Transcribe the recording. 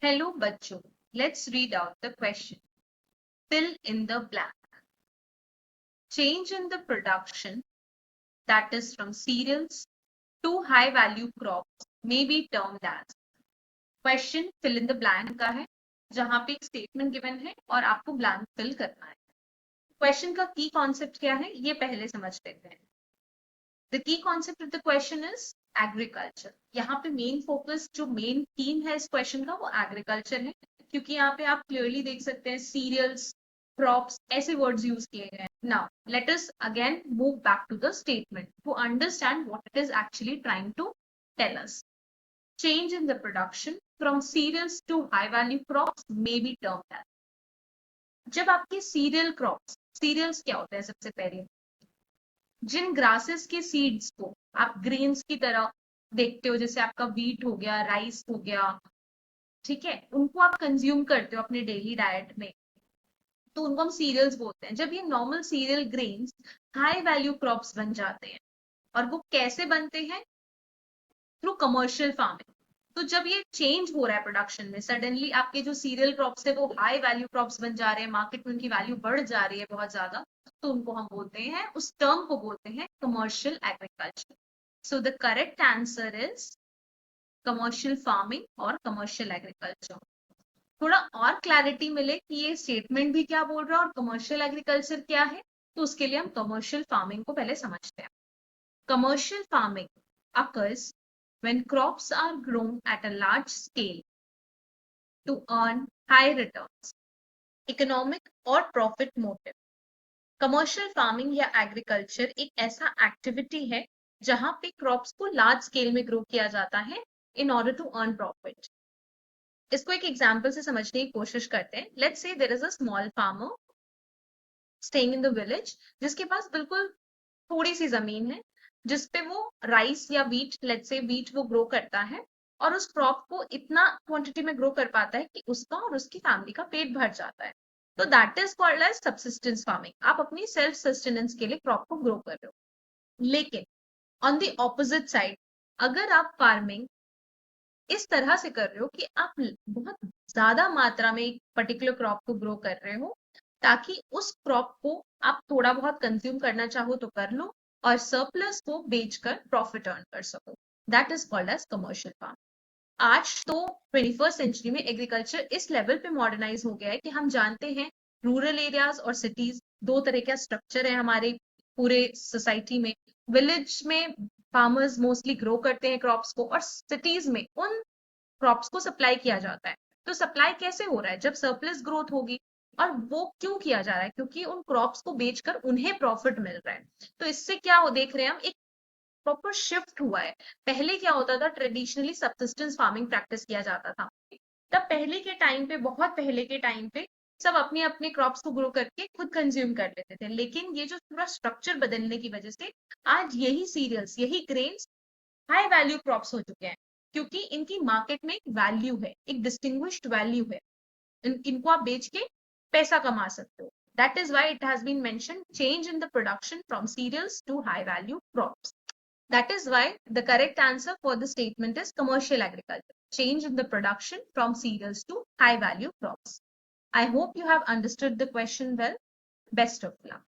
Hello बच्चों, let's read out the question. Fill in the blank. Change in the production, that is from cereals to high value crops, may be termed as. Question fill in the blank का है, जहां पे एक statement given है और आपको blank fill करना है. Question का key concept क्या है, ये पहले समझ लेते हैं. The key concept of the question is agriculture. यहाँ पे main focus जो main theme है इस question का वो agriculture है, क्योंकि यहाँ पे आप clearly देख सकते हैं cereals, crops ऐसे words use किए गए हैं. Now let us again move back to the statement to understand what it is actually trying to tell us. Change in the production from cereals to high value crops may be termed as. जब आपके cereal crops, cereals क्या होते हैं सबसे पहले, जिन grasses के seeds को आप ग्रेन्स की तरह देखते हो, जैसे आपका व्हीट हो गया, राइस हो गया, ठीक है, उनको आप कंज्यूम करते हो अपने डेली डाइट में, तो उनको हम सीरियल्स बोलते हैं. जब ये normal serial grains high value crops बन जाते हैं, और वो कैसे बनते हैं, थ्रू कमर्शियल फार्मिंग. तो जब ये चेंज हो रहा है प्रोडक्शन में, सडनली आपके जो सीरियल क्रॉप्स है वो हाई वैल्यू क्रॉप्स बन जा रहे हैं, मार्केट में उनकी वैल्यू बढ़ जा रही है बहुत ज्यादा, तो उनको हम बोलते हैं, उस टर्म को बोलते हैं commercial agriculture. So the correct answer is commercial farming और कमर्शियल एग्रीकल्चर. थोड़ा और क्लैरिटी मिले कि ये स्टेटमेंट भी क्या बोल रहा है और कमर्शियल एग्रीकल्चर क्या है, तो उसके लिए हम कमर्शियल फार्मिंग को पहले समझते हैं. Commercial farming occurs when crops are grown at a large scale to earn high returns, economic or profit motive. Commercial farming या एग्रीकल्चर एक ऐसा एक्टिविटी है जहां पे क्रॉप्स को लार्ज स्केल में ग्रो किया जाता है in order to earn profit. इसको एक एग्जांपल से समझने की कोशिश करते हैं. Let's say there is a small farmer staying in the village, जिसके पास बिल्कुल थोड़ी सी जमीन है, जिसपे वो राइस या व्हीट, लेट्स से व्हीट वो ग्रो करता है, और उस क्रॉप को इतना क्वांटिटी में ग्रो कर पाता है कि उसका और उसकी फैमिली का पेट भर जाता है. तो that is called as subsistence farming. आप अपनी सेल्फ सस्टेनेंस के लिए क्रॉप को ग्रो कर रहे हो. लेकिन ऑन द ऑपोजिट साइड, अगर आप फार्मिंग इस तरह से कर रहे हो कि आप बहुत ज्यादा मात्रा में एक पर्टिकुलर क्रॉप को ग्रो कर रहे हो, ताकि उस क्रॉप को आप थोड़ा बहुत कंज्यूम करना चाहो तो कर लो, और सरप्लस को बेचकर प्रॉफिट अर्न कर सको, that is called as commercial farm. आज तो 21st सेंचुरी में एग्रीकल्चर इस लेवल पे मॉडर्नाइज हो गया है कि हम जानते हैं रूरल एरियाज और सिटीज दो तरह का स्ट्रक्चर है हमारे पूरे सोसाइटी में. विलेज में फार्मर्स मोस्टली ग्रो करते हैं क्रॉप्स को, और सिटीज में उन क्रॉप्स को सप्लाई किया जाता है. तो सप्लाई कैसे हो रहा है, जब सरप्लस ग्रोथ होगी. और वो क्यों किया जा रहा है, क्योंकि उन क्रॉप्स को बेचकर उन्हें प्रॉफिट मिल रहा है. तो इससे क्या देख रहे हैं हम, एक प्रॉपर शिफ्ट हुआ है. पहले क्या होता था, ट्रेडिशनली सब्सिस्टेंस फार्मिंग प्रैक्टिस किया जाता था. तब पहले के टाइम पे, बहुत पहले के टाइम पे, सब अपने अपने क्रॉप्स को ग्रो करके खुद कंज्यूम कर लेते थे. लेकिन ये जो पूरा स्ट्रक्चर बदलने की वजह से आज यही सीरियल्स, यही ग्रेन्स हाई वैल्यू क्रॉप्स हो चुके हैं, क्योंकि इनकी मार्केट में एक वैल्यू है, एक डिस्टिंग्विश्ड वैल्यू है. इनको आप बेच के पैसा कमा सकते हो. That is why it has been mentioned change in the production from cereals to high value crops. That is why the correct answer for the statement is commercial agriculture. Change in the production from cereals to high value crops. I hope you have understood the question well. Best of luck.